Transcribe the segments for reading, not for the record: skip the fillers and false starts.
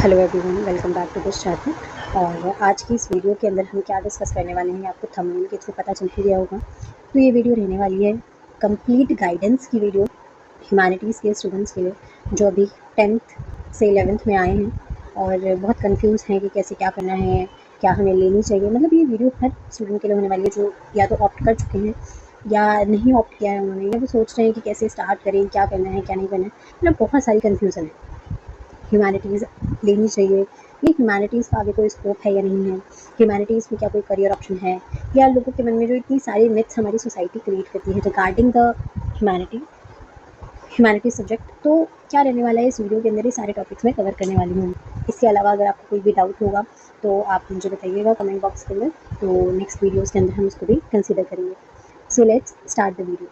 Hello everyone, welcome back to this channel. और आज की इस वीडियो के अंदर हम क्या डिस्कस करने वाले हैं, आपको थंबनेल के थ्रू पता चल ही गया होगा। तो ये वीडियो रहने वाली है कंप्लीट गाइडेंस की वीडियो ह्यूमैनिटीज़ के स्टूडेंट्स के लिए जो अभी 10th से 11th में आए हैं और बहुत कंफ्यूज हैं कि कैसे क्या करना है, क्या हमें लेनी चाहिए। मतलब ये वीडियो हर स्टूडेंट के लिए होने वाली है जो या तो ऑप्ट कर चुके हैं या नहीं ऑप्ट किया है उन्होंने, या वो सोच रहे हैं कि कैसे स्टार्ट करें, क्या करना है क्या नहीं करना है। मतलब बहुत सारी कन्फ्यूज़न है। ह्यूमैनिटीज़ लेनी चाहिए, ये ह्यूमैनिटीज़ का आगे कोई स्कोप है या नहीं है, ह्यूमैनिटीज़ में क्या कोई करियर ऑप्शन है, या लोगों के मन में जो इतनी सारी मिथ्स हमारी सोसाइटी क्रिएट करती है रिगार्डिंग द ह्यूमैनिटी सब्जेक्ट। तो क्या रहने वाला है इस वीडियो के अंदर, ये सारे टॉपिक्स मैं कवर करने वाली हूँ। इसके अलावा अगर आपको कोई भी डाउट होगा तो आप मुझे बताइएगा कमेंट बॉक्स के अंदर, तो नेक्स्ट वीडियोज़ के अंदर हम उसको भी कंसिडर करेंगे। So let's start the video.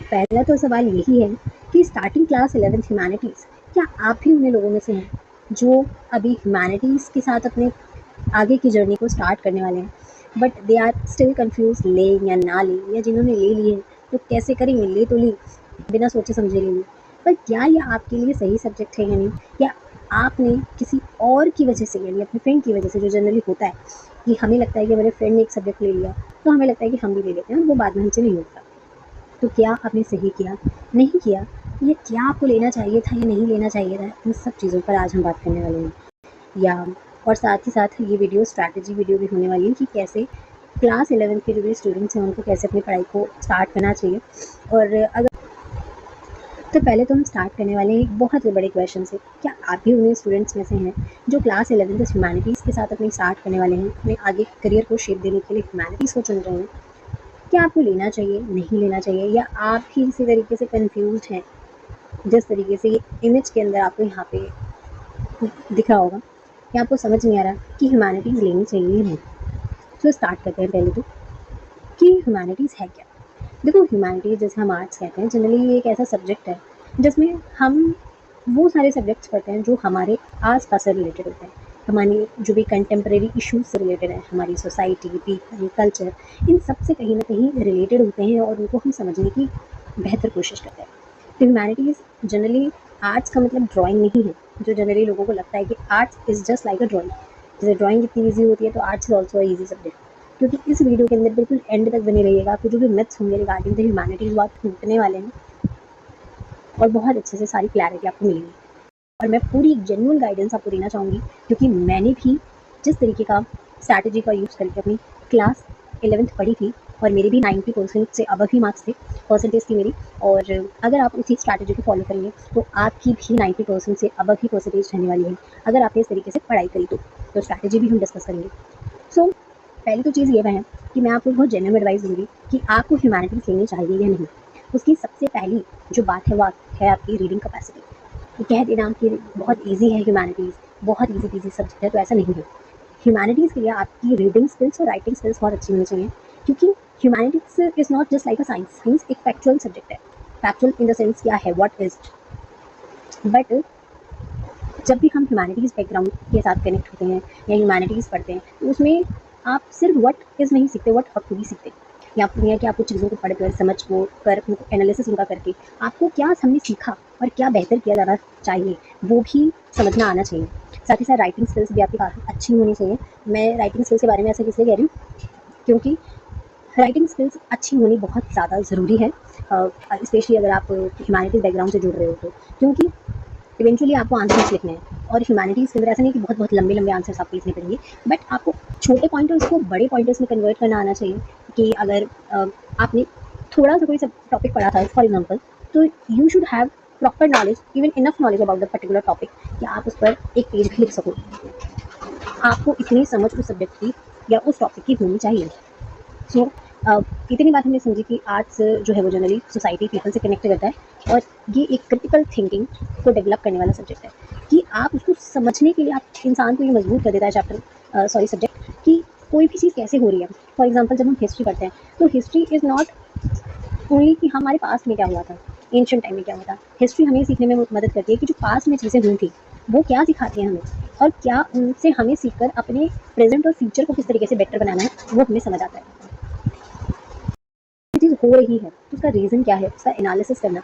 पहला तो सवाल यही है कि स्टार्टिंग क्लास 11th ह्यूमैनिटीज़, क्या आप भी उन लोगों में से हैं जो अभी ह्यूमैनिटीज़ के साथ अपने आगे की जर्नी को स्टार्ट करने वाले हैं, but they are still confuse लें या ना लें, या जिन्होंने ले ली है तो कैसे करेंगे, ले तो ली, बिना सोचे समझे ले ली, पर क्या ये आपके लिए सही सब्जेक्ट है या नहीं, या आपने किसी और की वजह से यानी अपने फ्रेंड की वजह से, जो जनरली होता है कि हमें लगता है कि मेरे फ्रेंड ने एक सब्जेक्ट ले लिया तो हमें लगता है कि हम भी ले लेते हैं, और वो बाद में हमसे नहीं होता। तो क्या आपने सही किया, नहीं किया, या क्या आपको लेना चाहिए था या नहीं लेना चाहिए था, इन सब चीज़ों पर आज हम बात करने वाले हैं। या और साथ ही साथ ये वीडियो स्ट्रैटेजी वीडियो भी होने वाली है कि कैसे क्लास 11th के जो भी स्टूडेंट्स हैं उनको कैसे अपनी पढ़ाई को स्टार्ट करना चाहिए। और अगर तो पहले तो हम स्टार्ट करने वाले हैं एक बहुत ही बड़े क्वेश्चन से। क्या आप भी उन स्टूडेंट्स में से हैं जो क्लास 11th ह्यूमैनिटीज़ के साथ अपनी स्टार्ट करने वाले हैं, अपने आगे करियर को शेप देने के लिए ह्यूमैनिटीज़ को चुन रहे हैं? क्या आपको लेना चाहिए, नहीं लेना चाहिए, या आप भी इसी तरीके से कन्फ्यूज़्ड हैं जिस तरीके से ये इमेज के अंदर आपको यहाँ पे दिख रहा होगा, कि आपको समझ नहीं आ रहा कि ह्यूमैनिटीज़ लेनी चाहिए या नहीं? तो स्टार्ट करते हैं पहले तो कि ह्यूमैनिटीज़ है क्या। देखो, ह्यूमैनिटीज़ जैसे हम आर्ट्स कहते हैं, जनरली ये एक ऐसा सब्जेक्ट है जिसमें हम वो सारे सब्जेक्ट्स पढ़ते हैं जो हमारे आस-पास से रिलेटेड होते हैं। हमारी जो भी कंटेम्प्रेरी इश्यूज़ से रिलेटेड है, हमारी सोसाइटी, पीपल, कल्चर, इन सब से कहीं न कहीं रिलेटेड होते हैं और उनको हम समझने की बेहतर कोशिश करते हैं। तो ह्यूमैनिटीज़ जनरली, आर्ट्स का मतलब ड्राइंग नहीं है, जो जनरली लोगों को लगता है कि arts is just like a drawing. जैसे ड्राइंग इतनी ईज़ी होती है तो arts is also a easy subject. क्योंकि इस वीडियो के अंदर बिल्कुल एंड तक बने रहिएगा, आपको जो भी मिथ्स होंगे रिगार्डिंग द ह्यूमैनिटीज़ वो आप टूटने वाले हैं और बहुत अच्छे से सारी क्लैरिटी आपको मिलेगी। और मैं पूरी जेन्युइन गाइडेंस आपको देना चाहूँगी, क्योंकि मैंने भी जिस तरीके का स्ट्रैटेजी का यूज़ करके अपनी क्लास 11th पढ़ी थी, और मेरे भी 90% से अबव ही मार्क्स थे, परसेंटेज थी मेरी। और अगर आप उसी स्ट्रैटेजी को फॉलो करेंगे तो आपकी भी 90% से अबव ही परसेंटेज रहने वाली है, अगर आपने इस तरीके से पढ़ाई करी तो स्ट्रैटेजी भी हम डिस्कस करेंगे। सो पहली तो चीज़ ये है कि मैं आपको बहुत जेन्युइन एडवाइस दूँगी कि आपको ह्यूमैनिटीज़ लेनी चाहिए या नहीं। उसकी सबसे पहली जो बात है वो है आपकी रीडिंग कैपेसिटी। ये कह देना कि बहुत ईज़ी है ह्यूमैनिटीज़, बहुत ईज़ी पीज़ी सब्जेक्ट है, तो ऐसा नहीं है। ह्यूमैनिटीज़ के लिए आपकी रीडिंग स्किल्स और राइटिंग स्किल्स बहुत अच्छी होनी चाहिए, क्योंकि humanities is not just like a science. Science एक फैक्चुअल सब्जेक्ट है। फैक्चुअल इन द सेंस क्या है, व्हाट इज़। बट जब भी हम ह्यूमैनिटीज़ बैकग्राउंड के साथ कनेक्ट होते हैं या ह्यूमैनिटीज़ पढ़ते हैं, तो उसमें आप सिर्फ व्हाट इज़ नहीं सीखते, व्हाट ऑट टू बी सीखते। या आपको नहीं है कि आपको चीज़ों को पढ़ कर, समझ को कर, उनको एनालिसिस उनका करके आपको क्या हमने सीखा और क्या बेहतर किया जाना चाहिए, वो भी समझना आना चाहिए। साथ ही साथ राइटिंग स्किल्स भी आपकी काफ़ी अच्छी होनी चाहिए। मैं राइटिंग स्किल्स के बारे में ऐसा इसलिए कह रही हूँ क्योंकि राइटिंग स्किल्स अच्छी होनी बहुत ज़्यादा ज़रूरी है, स्पेशली अगर आप ह्यूमैनिटीज़ बैकग्राउंड से जुड़ रहे हो तो। क्योंकि इवेंचुअली आपको आंसर्स लिखने हैं, और ह्यूमैनिटीज़ के अंदर ऐसा नहीं कि बहुत बहुत लंबे लंबे आंसर्स आपको लिखने पड़ेंगे, बट आपको छोटे पॉइंटर्स को बड़े पॉइंटर्स में कन्वर्ट करना आना चाहिए। कि अगर आपने थोड़ा सा कोई सब टॉपिक पढ़ा था फॉर एग्जाम्पल, तो you should have proper knowledge, even enough knowledge about the particular topic, कि आप उस पर एक पेज भी लिख सको। आपको इतनी समझ उस सब्जेक्ट की या उस टॉपिक की होनी चाहिए। सो इतनी बात हमने समझी कि आर्ट्स जो है वो जनरली सोसाइटी पीपल से कनेक्ट करता है, और ये एक क्रिटिकल थिंकिंग को डेवलप करने वाला सब्जेक्ट है, कि आप उसको समझने के लिए आप इंसान को ये मजबूर कर देता है चैप्टर, सब्जेक्ट, कि कोई भी चीज़ कैसे हो रही है। फॉर एग्जाम्पल जब हम हिस्ट्री पढ़ते हैं तो हिस्ट्री इज़ नॉट ओनली कि हमारे पास में क्या हुआ था, एंशिएंट टाइम में क्या हुआ था। हिस्ट्री हमें सीखने में मदद करती है कि जो पास्ट में चीज़ें हुई थी वो क्या सिखाती हैं हमें, और क्या उनसे हमें सीखकर अपने प्रेजेंट और फ्यूचर को किस तरीके से बेटर बनाना है वो हमें समझ आता है। चीज़ हो रही है तो उसका रीज़न क्या है, उसका एनालिसिस करना,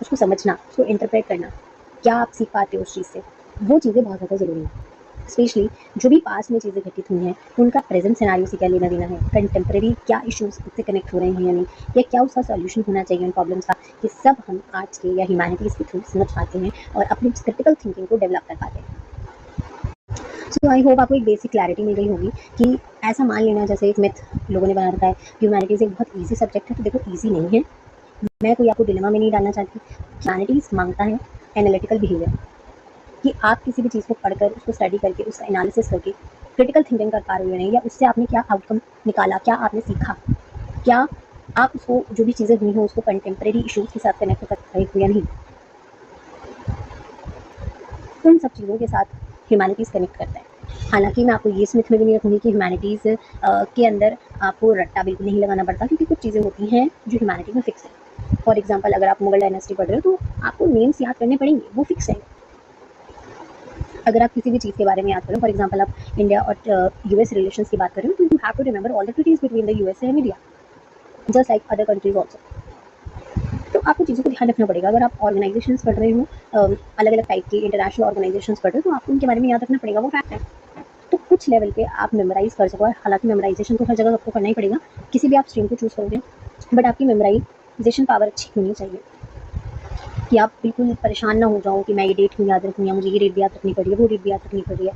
उसको समझना, उसको इंटरप्रेट करना, क्या आप सीख पाते हो उस चीज़ से। वो चीज़ें बहुत ज़्यादा ज़रूरी हैं। स्पेशली जो भी पास्ट में चीज़ें घटित हुई हैं, उनका प्रेजेंट सिनेरियो से क्या लेना-देना है, कंटेम्परेरी क्या इश्यूज़ उससे कनेक्ट हो रहे हैं या नहीं, या क्या उसका सॉल्यूशन होना चाहिए उन प्रॉब्लम्स का, ये सब हम आर्ट्स के या ह्यूमैनिटीज़ के थ्रू समझ पाते हैं और अपनी क्रिटिकल थिंकिंग को डेवलप कर पाते हैं। सो आई होप आपको एक बेसिक क्लैरिटी मिल गई होगी कि ऐसा मान लेना जैसे एक मिथ लोगों ने बना रखा है कि ह्यूमैनिटीज़ एक बहुत ईजी सब्जेक्ट है, तो देखो ईजी नहीं है। मैं कोई आपको डिलेमा में नहीं डालना चाहती। ह्यूमैनिटीज़ मांगता है एनालिटिकल बिहेवियर, कि आप किसी भी चीज़ को पढ़कर उसको स्टडी करके उसका एनालिसिस करके क्रिटिकल थिंकिंग कर पा रहे हो या नहीं, या उससे आपने क्या आउटकम निकाला, क्या आपने सीखा, क्या आप उसको जो भी चीज़ें हुई हो उसको कंटेम्प्रेरी इश्यूज़ के साथ कनेक्ट कर रहे हो या नहीं। उन सब चीज़ों के साथ ह्यूमैनिटीज़ कनेक्ट करता है। हालांकि मैं आपको ये स्मिथ में भी नहीं रखूँगी कि ह्यूमैनिटीज़ के अंदर आपको रट्टा बिल्कुल नहीं लगाना पड़ता, क्योंकि कुछ चीज़ें होती हैं जो ह्यूमैनिटी में फिक्स है। फॉर एग्जाम्पल अगर आप मुगल डायनेस्टी पढ़ रहे हो तो आपको नेम्स याद करने पड़ेंगे, वो फिक्स है। अगर आप किसी भी चीज़ के बारे में याद करें, फॉर एग्जाम्पल आप इंडिया और यूएस रिलेशंस की बात करें, तो you have to remember all the treaties between the USA and India, just like other countries also. तो आपको चीज़ों को ध्यान रखना पड़ेगा। अगर आप ऑर्गेनाइजेशंस पढ़ रहे हो, अलग अलग टाइप की इंटरनेशनल ऑर्गेनाइजेशंस पढ़ रहे हो, तो आपको उनके बारे में याद रखना पड़ेगा, वो फैक्ट है। तो कुछ लेवल पे आप मेमोराइज कर सको, हालांकि मेमोराइजेशन तो हर जगह आपको करना ही पड़ेगा, किसी भी आप स्ट्रीम को चूज़ करोगे, बट आपकी मेमोराइजेशन पावर अच्छी होनी चाहिए कि आप बिल्कुल परेशान ना हो जाओ कि मैं ये डेट क्यों याद रखूँ, या मुझे ये डेट भी याद रखनी पड़ रही है, वो डेट भी याद रखनी पड़ रही है।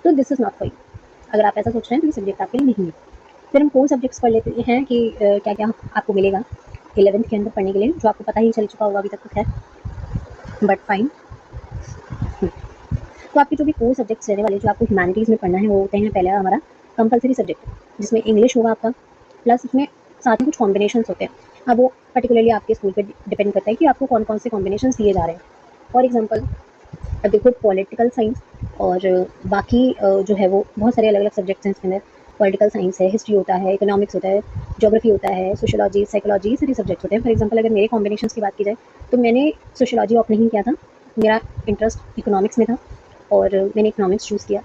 तो this is not for you. अगर आप ऐसा सोच रहे हैं तो ये सब्जेक्ट आपके लिए नहीं है। फिर हम कोर सब्जेक्ट्स पढ़ लेते हैं कि क्या क्या आपको मिलेगा 11th के अंदर पढ़ने के लिए, जो आपको पता ही चल चुका होगा अभी तक तो खैर, बट फाइन। तो आपके जो भी कोर सब्जेक्ट्स रहने वाले जो आपको ह्यूमैनिटीज़ में पढ़ना है, वो होते हैं पहला हमारा कंपलसरी सब्जेक्ट, जिसमें इंग्लिश होगा आपका, प्लस उसमें साथ में कुछ कॉम्बिनेशंस होते हैं। अब वो पर्टिकुलरली आपके स्कूल पे डिपेंड करता है कि आपको कौन कौन से कॉम्बिनेशंस दिए जा रहे हैं। फॉर एग्जांपल अब देखो पॉलिटिकल साइंस और बाकी जो है वो बहुत सारे अलग अलग सब्जेक्ट्स हैं इसके अंदर। पॉलिटिकल साइंस है, हिस्ट्री होता है, इकोनॉमिक्स होता है, ज्योग्राफी होता है, सोशियोलॉजी, साइकोलॉजी, ये सारे सब्जेक्ट्स होते हैं। फॉर एग्जांपल अगर मेरे कॉम्बिनेशंस की बात की जाए तो मैंने सोशियोलॉजी ऑप्ट नहीं किया था, मेरा इंटरेस्ट इकोनॉमिक्स में था और मैंने इकोनॉमिक्स चूज़ किया।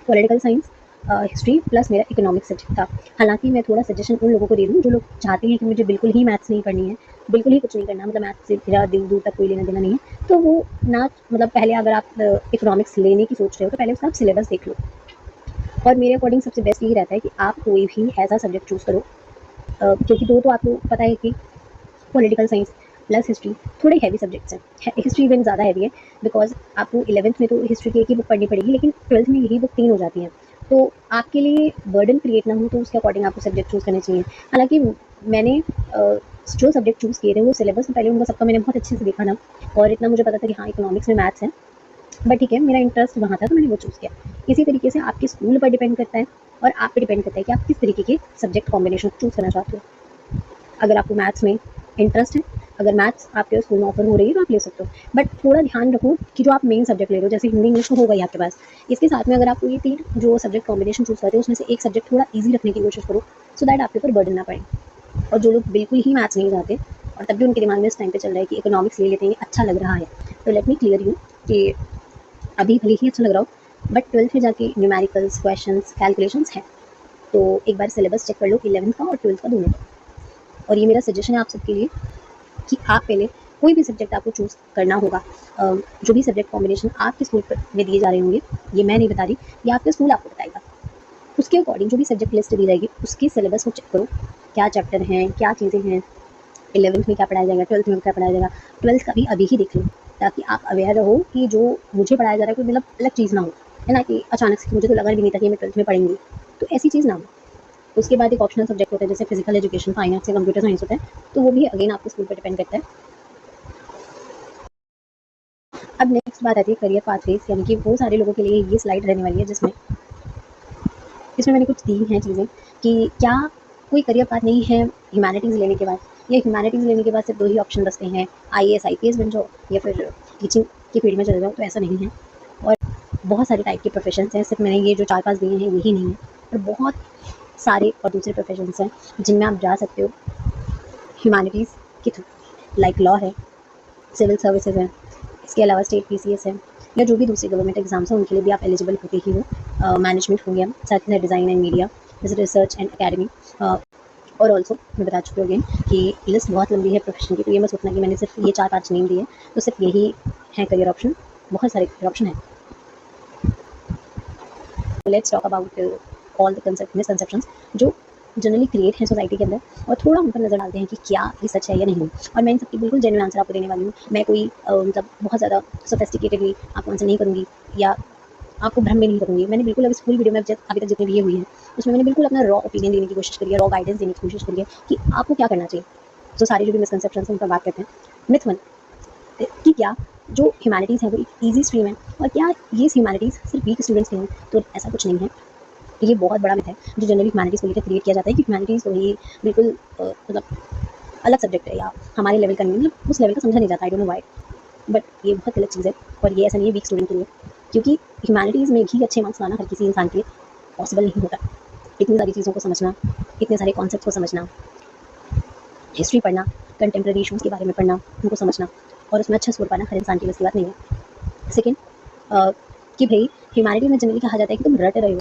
पॉलिटिकल साइंस, हिस्ट्री प्लस मेरा इकोनॉमिक्स सब्जेक्ट था। हालांकि मैं थोड़ा सजेशन उन लोगों को दे दूँ जो लोग चाहते हैं कि मुझे बिल्कुल ही मैथ्स नहीं पढ़नी है, बिल्कुल ही कुछ नहीं करना, मतलब मैथ्स से मेरा दिल दूर तक कोई लेना देना नहीं है, तो वो ना, मतलब पहले अगर आप इकोनॉमिक्स लेने की सोच रहे हो तो पहले उसका आप सिलेबस देख लो। और मेरे अकॉर्डिंग सबसे बेस्ट यही रहता है कि आप कोई भी ऐसा सब्जेक्ट चूज़ करो, क्योंकि दो तो आपको पता है कि पॉलिटिकल साइंस प्लस हिस्ट्री थोड़े हैवी सब्जेक्ट्स हैं। हिस्ट्री इवन ज़्यादा हैवी है, बिकॉज आपको 11th में तो हिस्ट्री की एक ही बुक पढ़नी पड़ेगी, लेकिन 12th में यही बुक 3 हो जाती हैं। तो आपके लिए बर्डन क्रिएट ना हो, तो उसके अकॉर्डिंग आपको सब्जेक्ट चूज़ करने चाहिए। हालांकि मैंने जो सब्जेक्ट चूज़ किए थे वो सिलेबस में पहले उनका सबका मैंने बहुत अच्छे से देखा था, और इतना मुझे पता था कि हाँ इकोनॉमिक्स में मैथ्स है, बट ठीक है मेरा इंटरेस्ट वहाँ था तो मैंने वो चूज़ किया। इसी तरीके से आपके स्कूल पर डिपेंड करता है और आप पे डिपेंड करता है कि आप किस तरीके के सब्जेक्ट कॉम्बिनेशन चूज़ करना चाहते हो। अगर आपको मैथ्स में इंटरेस्ट है, अगर मैथ्स आपके स्कूल में ऑफर हो रही है तो आप ले सकते हो, बट थोड़ा ध्यान रखो कि जो आप मेन सब्जेक्ट ले रहे हो, जैसे हिंदी इंग्लिश तो होगा ही आपके पास, इसके साथ में अगर आपको ये 3 जो सब्जेक्ट कॉम्बिनेशन चूज़ करते हो उसमें से एक सब्जेक्ट थोड़ा ईजी रखने की कोशिश करो, सो दैट आपके ऊपर बर्डन ना पड़े। और जो लोग बिल्कुल ही मैथ्स नहीं चाहते और तब भी उनके दिमाग में इस टाइम पे चल रहा है कि इकोनॉमिक्स ले लेते हैं, अच्छा लग रहा है, तो लेट मी क्लियर यू कि अभी भले ही अच्छा लग रहा हो, बट 12th में जाके न्यूमेरिकल्स, क्वेश्चंस, कैलकुलेशंस हैं। तो एक बार सिलेबस चेक कर लो 11th का और 12th का दोनों का। और ये मेरा सजेशन है आप सबके लिए कि आप पहले कोई भी सब्जेक्ट आपको चूज़ करना होगा, जो भी सब्जेक्ट कॉम्बिनेशन आपके स्कूल पर में दिए जा रहे होंगे, ये मैं नहीं बता रही, ये आपके स्कूल आपको बताएगा। उसके अकॉर्डिंग जो भी सब्जेक्ट लिस्ट दी जाएगी उसके सिलेबस को चेक करो, क्या चैप्टर हैं, क्या चीज़ें हैं, 11th में क्या पढ़ाया जाएगा, 12th में क्या पढ़ाया जाएगा, 12th का भी अभी ही देख लो, ताकि आप अवेयर रहो कि जो मुझे पढ़ाया जा रहा है कोई मतलब अलग चीज़ ना हो, है ना, कि अचानक से मुझे तो लगा भी नहीं था कि मैं 12th में पढ़ेंगी, तो ऐसी चीज़ ना हो। उसके बाद एक ऑप्शनल सब्जेक्ट होता है जैसे फिजिकल एजुकेशन, फाइन आर्ट्स या कंप्यूटर साइंस होता है, तो वो भी अगेन आपके स्कूल पर डिपेंड करता है। अब नेक्स्ट बात आती है करियर पाथवेज, यानी कि वो सारे लोगों के लिए ये स्लाइड रहने वाली है जिसमें मैंने कुछ दी हैं चीज़ें कि क्या कोई करियर पाथ नहीं है ह्यूमैनिटीज़ लेने के बाद, या ह्यूमैनिटीज़ लेने के बाद सिर्फ 2 ही ऑप्शन बचते हैं, आईएएस आईपीएस बन जाओ या फिर टीचिंग की फील्ड में चले जाओ, तो ऐसा नहीं है। और बहुत सारे टाइप के प्रोफेशंस हैं, सिर्फ मैंने ये जो 4-5 दिए हैं यही नहीं है, और बहुत सारे और दूसरे प्रोफेशंस हैं जिनमें आप जा सकते हो ह्यूमैनिटीज़ के थ्रू, लाइक लॉ है, सिविल सर्विसेज है, इसके अलावा स्टेट पीसीएस है, या जो भी दूसरे गवर्नमेंट एग्जाम्स हैं उनके लिए भी आप एलिजिबल होते ही हो। मैनेजमेंट हो गया, साथ ही साथ डिज़ाइन एंड मीडिया, जैसे रिसर्च एंड एकेडमी, और ऑल्सो मैं बता चुकी हूँ अगेन कि लिस्ट बहुत लंबी है प्रोफेशन की, तो ये मत सोचना कि मैंने सिर्फ ये 4-5 नेम दिए तो सिर्फ यही है करियर ऑप्शन, बहुत सारे करियर ऑप्शन हैं। Let's talk about all the concept misconceptions जो जनरली क्रिएट है सोसाइटी के अंदर, और थोड़ा उन पर नज़र डालते हैं कि क्या ये सच है या नहीं। और मैं इन सबकी बिल्कुल जेन्युइन आंसर आपको देने वाली हूँ। मैं कोई मतलब बहुत ज़्यादा सोफिस्टिकेटेडली आपको आंसर नहीं करूँगी या आपको भ्रम में नहीं करूँगी। मैंने बिल्कुल अब इस पूरी वीडियो में अभी तक जितने दिए हुई हैं उसमें मैंने बिल्कुल अपना रॉ ओपिनियन देने की कोशिश करी है, रॉ गाइडेंस देने की कोशिश करी है कि आपको क्या करना चाहिए। तो सारे जो भी मिसकंसेप्शंस हैं उन पर बात करते हैं। मिथ 1 कि क्या जो ह्यूमैनिटीज़ है वो एक ईजी स्ट्रीम है, और क्या ये ह्यूमैनिटीज़ सिर्फ वीक स्टूडेंट्स के हैं। तो ऐसा कुछ नहीं है। ये बहुत बड़ा मिथ है जो जनरली ह्यूमैनिटीज़ को लेकर क्रिएट किया जाता है कि ह्यूमैनिटीज़ तो ये बिल्कुल मतलब अलग सब्जेक्ट है या हमारे लेवल का नहीं, मतलब उस लेवल का समझा नहीं जाता। I don't know why, but ये बहुत गलत चीज़ है। और ये ऐसा नहीं है वीक स्टूडेंट के लिए, क्योंकि ह्यूमैनिटीज़ में भी अच्छे मार्क्स लाना हर किसी इंसान के लिए पॉसिबल नहीं होता। इतनी सारी चीज़ों को समझना, इतने सारे कॉन्सेप्ट को समझना, हिस्ट्री पढ़ना, कंटेम्प्रेरी इशूज़ के बारे में पढ़ना, उनको समझना और उसमें अच्छा स्कोर पाना हर इंसान की बस की बात नहीं है। सेकेंड कि भाई ह्यूमैनिटी में जनरली कहा जाता है कि तुम रट रहे हो,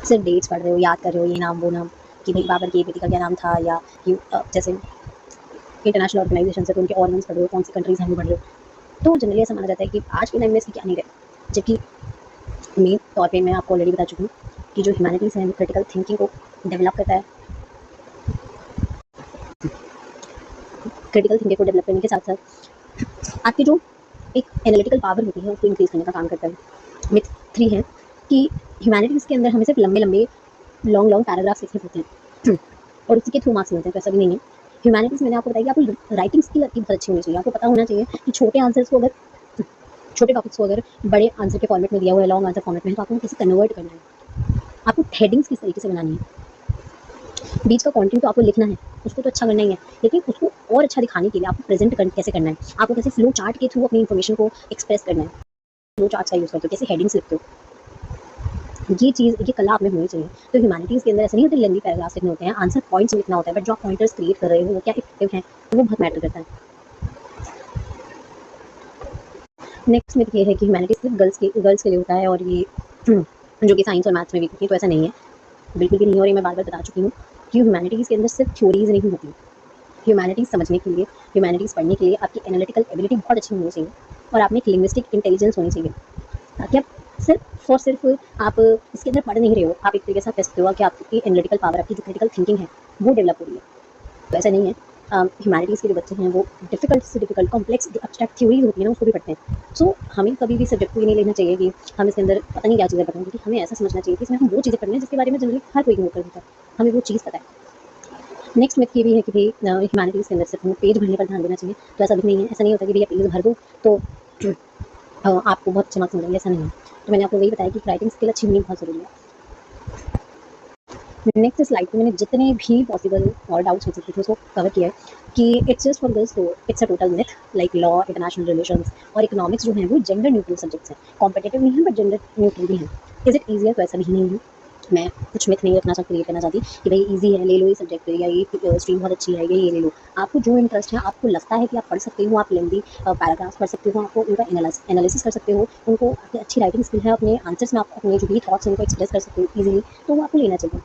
सिर्फ डेट्स पढ़ रहे हो, याद कर रहे हो ये नाम वो नाम, कि भाई बाबर की बेटी का क्या नाम था, या कि जैसे इंटरनेशनल ऑर्गेनाइजेशन से तो उनके ऑर्गन्स पढ़ रहे हो, कौन सी कंट्रीज हैं वो पढ़ रहे हो। तो जनरली ऐसा माना जाता है कि आज के टाइम में इसकी क्या नहीं रहे, जबकि मेन तौर पे मैं आपको ऑलरेडी बता चुकी हूँ कि जो ह्यूमैनिटीज़ है वो क्रिटिकल थिंकिंग को डेवलप करता है। क्रिटिकल थिंकिंग को डेवलप करने के साथ साथ आपकी जो एक एनालिटिकल पावर होती है उसको इंक्रीज करने का काम करता है। मिथ 3 है कि ह्यूमैनिटीज़ के अंदर हमें सिर्फ लंबे लंबे लॉन्ग पैराग्राफ्स लिखने होते हैं और उसी के थ्रू मार्क्स मिलते हैं। तो ऐसा भी नहीं है। ह्यूमैनिटीज़ मैंने आपको बताया कि आपको राइटिंग स्किल आपकी बहुत अच्छी होनी चाहिए। आपको पता होना चाहिए कि छोटे आंसर्स को, अगर छोटे टॉपिक्स को अगर बड़े आंसर के फॉर्मेट में दिया हुआ है, लॉन्ग आंसर फॉर्मेट में, तो आपको कैसे कन्वर्ट करना है, आपको हेडिंग्स किस तरीके से बनानी है, बीच का कंटेंट तो आपको लिखना है, उसको तो अच्छा करना ही है, लेकिन उसको और अच्छा दिखाने के लिए आपको प्रेजेंट कैसे करना है, आपको कैसे फ्लो चार्ट के थ्रू अपनी इन्फॉर्मेशन को एक्सप्रेस करना है, फ्लो चार्ट का यूज़ करते हो, कैसे हेडिंग्स लिखते हो, ये चीज़, ये कला आप में होनी चाहिए। तो ह्यूमैनिटीज़ के अंदर ऐसा नहीं होता लेंदी पैराग्राफ्स लिखने होते हैं, आंसर पॉइंट्स लिखना होता है, बट जो आप पॉइंटर्स क्रिएट कर रहे हो वो क्या इफेक्टिव है, वो बहुत मैटर करता है। नेक्स्ट मिथ ये है कि ह्यूमैनिटीज़ सिर्फ गर्ल्स के लिए होता है, और ये जो कि साइंस और मैथ्स में भी होती है। तो ऐसा नहीं है, बिल्कुल भी नहीं। और ये मैं बार बार बता चुकी हूँ कि ह्यूमैनिटीज़ के अंदर सिर्फ थ्योरीज नहीं होती। ह्यूमैनिटीज़ समझने के लिए, ह्यूमैनिटीज़ पढ़ने के लिए आपकी एनालिटिकल एबिलिटी बहुत अच्छी होनी चाहिए, और आप में एक लिंग्विस्टिक इंटेलिजेंस होनी चाहिए, ताकि आप सिर्फ आप इसके अंदर पढ़ नहीं रहे हो, आप एक तरीके से कह सकते हो कि आपकी एनालिटिकल पावर, आपकी जो क्रिटिकल थिंकिंग है वो डेवलप हो रही है। तो ऐसा नहीं है। ह्यूमैनिटीज़ के जो बच्चे हैं वो डिफिकल्ट से डिफिकल्ट कॉम्प्लेक्स जो एब्स्ट्रैक्ट थ्योरीज होती है ना उसको भी पढ़ते हैं। सो हमें कभी भी सब्जेक्ट को ये नहीं लेना चाहिए कि हम इसके अंदर पता नहीं क्या चीज़ें पढ़ेंगे, कि हमें ऐसा समझना चाहिए कि इसमें हम वो चीज़ें पढ़नी है जिसके बारे में जनरली हर कोई इग्नोर कर देता है, हमें वो चीज़ पता है। नेक्स्ट मिथ ये भी है कि भाई ह्यूमैनिटीज़ के अंदर सिर्फ हमें पेज भरने पर ध्यान देना चाहिए। तो ऐसा भी नहीं है। ऐसा नहीं होता कि भैया पेज भर दो तो आपको बहुत अच्छे मार्क्स मिलेंगे, ऐसा नहीं है। तो मैंने आपको वही बताया कि राइटिंग स्किल अच्छी होनी बहुत ज़रूरी है। नेक्स्ट स्लाइड पे मैंने जितने भी पॉसिबल और डाउट्स हो सकते थे उसको कवर किया है कि इट्स जस्ट फॉर गर्ल्स, तो it's a total myth. Like law, international relations और इकोनॉमिक्स जो है वो जेंडर न्यूट्रल सब्जेक्ट्स हैं, कॉम्पिटेटिव नहीं है बट जेंडर न्यूट्रल भी हैं। Is it easier? तो ऐसा भी नहीं है। मैं कुछ मिथ नहीं रखना क्रिएट करना चाहती कि भाई इजी है ले लो ये सब्जेक्ट, या ये स्ट्रीम बहुत अच्छी है ये ले लो। आपको जो इंटरेस्ट है, आपको लगता है कि आप पढ़ सकते हो, आप लेंदी पैराग्राफ्स पढ़ सकते हो, आपको उनका एनालिसिस कर सकते हो, उनको आपकी अच्छी राइटिंग स्किल है, अपने आंसर्स में आप अपने जो भी थॉट्स हैं उनको एक्सप्रेस कर सकते हो ईजिली, तो वो आपको लेना चाहिए।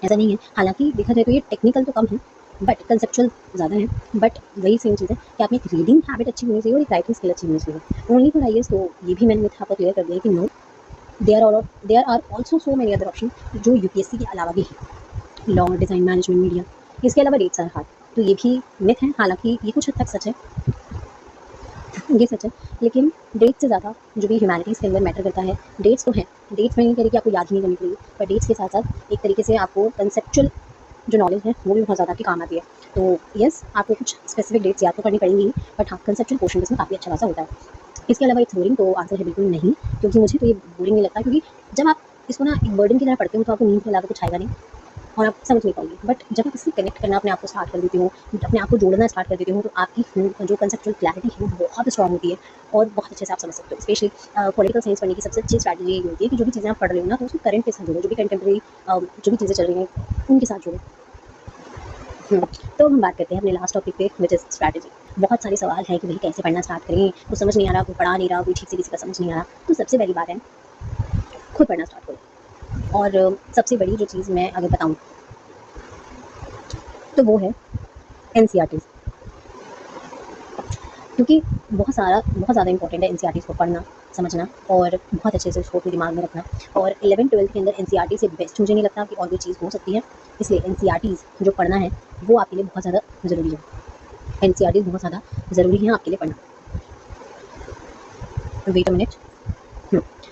ऐसा नहीं है। हालांकि देखा जाए तो ये टेक्निकल तो कम है बट कंसेप्चुअल ज़्यादा है। बट वही सेम चीज़ है कि आप में एक रीडिंग हैबिट अच्छी होनी चाहिए और एक राइटिंग स्किल अच्छी होनी चाहिए। ओनली फॉर आईएएस तो ये भी मैंने आपको क्लियर कर दिया कि no, there are also so many other option जो यूपीएससी के अलावा भी है। लॉ, डिज़ाइन, मैनेजमेंट, मीडिया, इसके अलावा डेट्स आर हार्ड। तो ये भी मिथ है। हालांकि ये कुछ हद तक सच है, ये सच है, लेकिन डेट्स से ज़्यादा जो भी ह्यूमैनिटीज़ के अंदर मैटर करता है, डेट्स तो हैं। डेट्स में नहीं करें कि आपको याद ही नहीं करनी पड़ेगी, पर डेट्स के साथ साथ एक तरीके से आपको कंसेप्चुअल जो नॉलेज है वो भी बहुत ज़्यादा आपकी काम आती है। तो यस, आपको कुछ स्पेसिफिक डेट्स याद तो करनी पड़ेंगी, बट हाँ कंसेप्चुअल पोर्शन इसमें काफ़ी अच्छा खासा होता है। इसके अलावा इट्स बोरिंग, तो आंसर है बिल्कुल नहीं, क्योंकि मुझे तो ये बोरिंग नहीं लगता, क्योंकि जब आप इसको ना एक बर्डन की तरह पढ़ते हो तो आपको नींद के अलावा कुछ आएगा नहीं और आप समझ नहीं पाओगे। बट जब आप इससे कनेक्ट करना अपने आप को स्टार्ट कर देती हो, अपने आप को जोड़ना स्टार्ट कर देती हो, तो आपकी जो कंसेप्चुअल क्लैरिटी है वो बहुत स्ट्रॉन्ग होती है और बहुत अच्छे से आप समझ सकते हो। स्पेशली पॉलिटिकल साइंस पढ़ने की सबसे अच्छी स्ट्रैटेजी ये होती है कि जो भी चीज़ें आप पढ़ रहे हो ना, तो उसको करंट के साथ जोड़ो, जो भी कंटेम्प्रेरी जो भी चीज़ें चल रही हैं उनके साथ जोड़ो। तो हम बात करते हैं अपने लास्ट टॉपिक पे, विच इज़ स्ट्रैटेजी। बहुत सारे सवाल हैं कि भाई कैसे पढ़ना स्टार्ट करें, कुछ समझ नहीं आ रहा, कोई पढ़ा नहीं रहा, कोई ठीक से किसी का समझ नहीं आ रहा। तो सबसे पहली बात है खुद पढ़ना स्टार्ट करो। और सबसे बड़ी जो चीज़ मैं अगर बताऊँ तो वो है एनसीईआरटीज़, क्योंकि बहुत ज़्यादा इंपॉर्टेंट है एनसीईआरटीज़ को पढ़ना, समझना और बहुत अच्छे से उसको अपने दिमाग में रखना। और 11th-12th के अंदर एनसीईआरटी से बेस्ट मुझे नहीं लगता कि और कोई चीज़ हो सकती है, इसलिए एनसीईआरटीज़ जो पढ़ना है वो आपके लिए बहुत ज़्यादा ज़रूरी है। एनसीईआरटीज़ बहुत ज़्यादा ज़रूरी है आपके लिए पढ़ना। Wait a minute.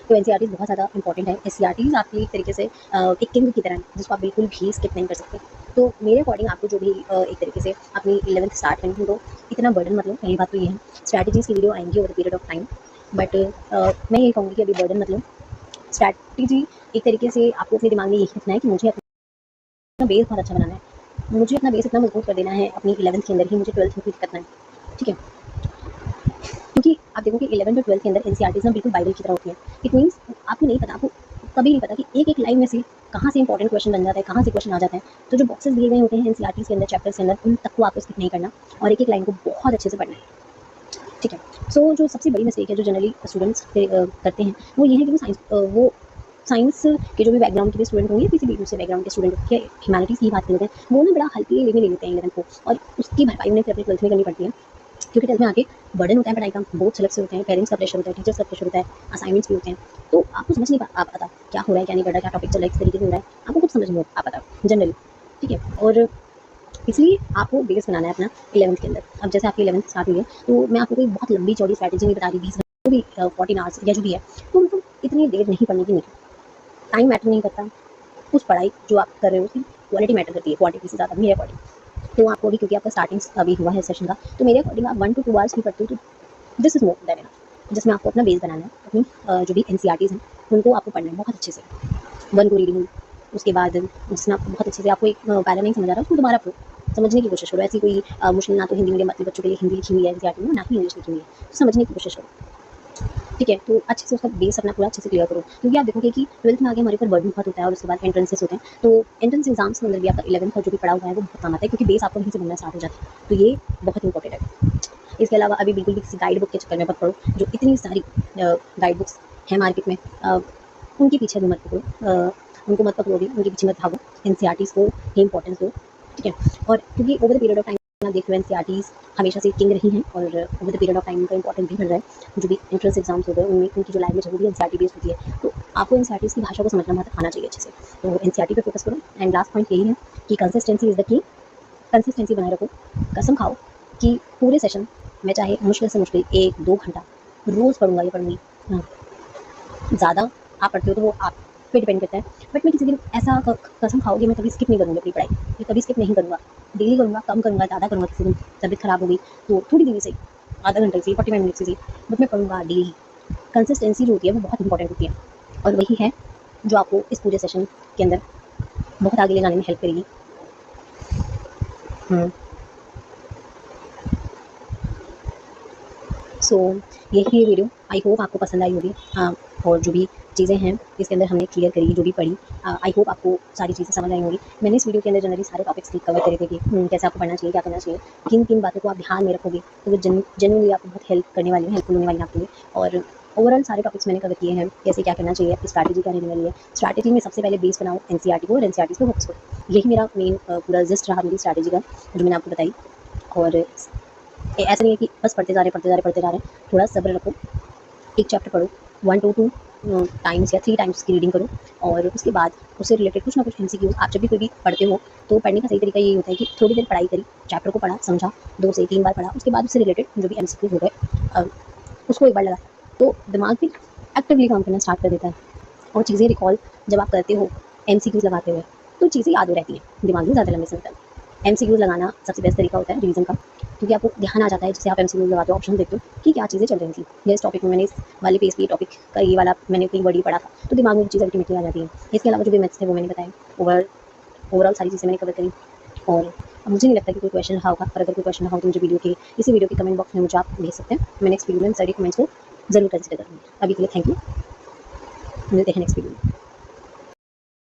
तो एनसीईआरटीज़ बहुत ज़्यादा इंपॉर्टेंट है। एनसीईआरटीज़ आपकी एक तरीके से एक किंग की तरह है, जिसको आप बिल्कुल भी स्किप नहीं कर सकते। तो मेरे अकॉर्डिंग आपको जो भी एक तरीके से अपनी 11th स्टार्ट करनी है, तो इतना बर्डन मत लो। पहली बात तो ये है। स्ट्रैटेजीज़ की वीडियो आएँगी over the period of time, but मैं यही कहूँगी कि अभी बर्डन मत लो। स्ट्रैटेजी एक तरीके से आपको अपने दिमाग में यही रखना है कि मुझे अपना बेस बहुत अच्छा बनाना है, मुझे अपना बेस इतना मजबूत कर देना है अपनी 11th के अंदर ही, मुझे 12th में कुछ करना है, ठीक है? क्योंकि आप देखोगे 11th और 12th के अंदर एनसीईआरटीज़ ना बिल्कुल बाइबल की तरह होती है। इट मीन्स आपको नहीं पता, आपको कभी नहीं पता कि एक-एक लाइन में से कहाँ से इंपॉर्टेंट क्वेश्चन बन जाता है, कहाँ से क्वेश्चन आ जाता है। तो जो बॉक्सेस दिए गए होते हैं एनसीईआरटीज़ के अंदर, चैप्टर्स के अंदर, उन तक को आपको स्किप नहीं करना और एक-एक लाइन को बहुत अच्छे से पढ़ना है, ठीक है? सो जो सबसे बड़ी मिस्टेक है जो जनरली स्टूडेंट्स करते हैं, वो ये है कि वो साइंस के जो भी बैकग्राउंड के भी स्टूडेंट होंगे, किसी भी दूसरे बैकग्राउंड के स्टूडेंट होंगे, ह्यूमैनिटीज़ की बात करते हैं, वो ना बड़ा हल्के वे में ले लेते हैं 11th को, और उसकी भरपाई उन्हें फिर अपनी 12th में करनी पड़ती है। क्योंकि 12th में आके बर्डन होता है पढ़ाई का, बोर्ड्स अलग से होते हैं, पेरेंट्स का प्रेशर होता है, टीचर्स का प्रेशर होता है, असाइनमेंट्स भी होते हैं, तो आपको समझ नहीं आ पाता क्या हो रहा है, क्या नहीं पढ़ रहा, क्या टॉपिक चल रहा है, किस तरीके से हो रहा है, आपको कुछ समझ नहीं आ पाता जनरली, ठीक है? और इसलिए आपको बेस बनाना है अपना 11th के अंदर। अब जैसे आपकी 11th स्टार्ट हुई है, तो मैं आपको कोई बहुत लंबी चौड़ी स्ट्रैटेजी नहीं बता रही, 20 घंटे भी 14 आवर्स या जो भी है, तो मतलब इतनी देर नहीं पढ़ने की नहीं। टाइम मैटर नहीं करता, उस पढ़ाई जो आप कर रहे हो उसकी क्वालिटी मैटर करती है, क्वांटिटी से ज़्यादा मेरे अकॉर्डिंग। तो आपको अभी, क्योंकि आपका स्टार्टिंग अभी हुआ है सेशन का, तो मेरे अकॉर्डिंग आप 1 to 2 आवर्स भी पढ़ते हो तो this is more than enough, जिसमें आपको अपना बेस बनाना है। अपनी जो भी एनसीईआरटीज़ हैं उनको आपको पढ़ना है बहुत अच्छे से, 1 को रीडिंग, उसके बाद जिसमें आपको बहुत अच्छे से, आपको एक पैरा नहीं समझ आ रहा उसको दोबारा पढ़ो, समझने की कोशिश करो। ऐसी कोई मुश्किल, ना तो हिंदी मीडियम बच्चों के लिए हिंदी लिखी हुई है एनसीईआरटी में, ना ही इंग्लिश लिखी हुई है, तो समझने की कोशिश करो, ठीक है? तो अच्छे से उसका बेस अपना पूरा अच्छे से क्लियर करो, क्योंकि आप देखोगे कि 12th में आगे हमारे ऊपर बर्डन बहुत होता है और उसके बाद एंट्रेंसेस होते हैं, तो एंट्रेंस एग्जाम्स के अंदर भी आपका 11th का जो भी पढ़ा हुआ है वो बहुत काम आता है, क्योंकि बेस आपको वहीं से बनना स्टार्ट हो जाता है, तो ये बहुत इंपॉर्टेंट है। इसके अलावा अभी बिल्कुल भी किसी गाइड बुक के चक्कर में मत पड़ो, जो इतनी सारी गाइड बुक्स हैं मार्केट में, उनके पीछे भी मत पकड़ो, उनको मत पकड़ोगे, उनके पीछे मत भागो, एनसीईआरटीज़ को ही इंपॉर्टेंस दो, ठीक है? और क्योंकि over the period of time आप देख रहे हो एनसीईआरटीज़ हमेशा से किंग रही हैं, और over the period of time उनका इंपॉर्टेंस भी बढ़ रहा है। जो भी एंट्रेंस एग्जाम्स हो गए उनमें उनकी जो लैंग्वेज है वो भी एनसीईआरटी बेस्ड होती है, तो आपको एनसीईआरटीज़ की भाषा को समझना बहुत आना चाहिए अच्छे से, तो एनसीईआरटी पे फोकस करो। एंड लास्ट पॉइंट यही है कि consistency is the key, consistency बनाए रखो। कसम खाओ कि पूरे सेशन में चाहे मुश्किल से मुश्किल 1-2 घंटा रोज़ पढ़ूँगा या पढ़ूँगी। हाँ, ज़्यादा आप पढ़ते हो तो वो आप पे डिपेंड करता है, बट मैं किसी दिन ऐसा कसम खाओगे मैं कभी स्किप नहीं करूँगी अपनी पढ़ाई, मैं कभी स्किप नहीं करूँगा, डेली करूँगा, कम करूँगा, ज़्यादा करूँगा, किसी दिन तबीयत खराब हो गई तो थोड़ी देर से, आधा घंटे से, 45 मिनट से, बट मैं पढ़ूँगा डेली। कंसिस्टेंसी जो होती है वो बहुत इंपॉर्टेंट होती है, और वही है जो आपको इस पूरे सेशन के अंदर बहुत आगे ले जाने में हेल्प करेगी। सो यही है वीडियो, आई होप आपको पसंद आई होगी। और जो भी चीज़ें हैं इसके अंदर हमने क्लियर करी, जो भी पढ़ी, आई होप आपको सारी चीज़ें समझ आई होंगी। मैंने इस वीडियो के अंदर जनरली सारे टॉपिक्स कवर करे थे कि कैसे आपको पढ़ना चाहिए, क्या करना चाहिए, किन किन बातों को आप ध्यान में रखोगे तो वो जेन्युइनली आपको बहुत हेल्प करने वाली है, हेल्पफुल होने वाली है आपके लिए। और ओवरऑल सारे टॉपिक्स मैंने कवर किए हैं, कैसे क्या करना चाहिए, आपकी स्ट्रैटेजी क्या रहने वाली है। स्ट्रैटेजी में सबसे पहले बेस बनाओ एनसीईआरटी को, और एनसीईआरटी पे फोकस करो। यही मेरा मेन पूरा जिस्ट रहा मेरी स्ट्रैटेजी का, जो मैंने आपको बताई। और ऐसा नहीं है कि बस पढ़ते जा रहे हैं, थोड़ा सब्र रखो, एक चैप्टर पढ़ो, 1 to 2 टाइम्स या 3 टाइम्स की रीडिंग करो, और उसके बाद उससे रिलेटेड कुछ ना कुछ एमसीक्यूज़। आप जब भी कोई भी पढ़ते हो तो पढ़ने का सही तरीका यही होता है कि थोड़ी देर पढ़ाई करी, चैप्टर को पढ़ा, समझा, 2 से 3 बार पढ़ा, उसके बाद उससे रिलेटेड जो भी एमसीक्यूज़ हो गए उसको एक बार लगा, तो दिमाग भी एक्टिवली काम करना स्टार्ट कर देता है, और चीज़ें रिकॉल जब आप करते हो एमसीक्यूज़ लगाते हुए तो चीज़ें याद हो रहती हैं, दिमाग में ज़्यादा लंबे समय तक। एमसीक्यूज़ लगाना सबसे बेस्ट तरीका होता है रिवीजन का, क्योंकि आपको ध्यान आ जाता है जैसे आप एमसीक्यूज़ लगाते हो, ऑप्शन देखते हो कि क्या चीज़ें चल रही थी, या इस टॉपिक में मैंने इस वाले पेज पे टॉपिक का ये वाला मैंने कोई वर्ड ही पढ़ा था, तो दिमाग में वो चीज़ अल्टीमेटली आ जाती है। इसके अलावा जो भी मैथ्स थे वो मैंने बताए, ओवरऑल सारी चीज़ें मैंने कवर करी। और मुझे नहीं लगता कि कोई क्वेश्चन रहा होगा, और अगर कोई क्वेश्चन रहा हो तो मुझे इसी वीडियो के कमेंट बॉक्स में मुझे आप भेज सकते हैं। मैं नेक्स्ट वीडियो में सारे कमेंट्स को ज़रूर कंसिडर करूँगी। अभी के लिए थैंक यू, मिलते हैं नेक्स्ट वीडियो में।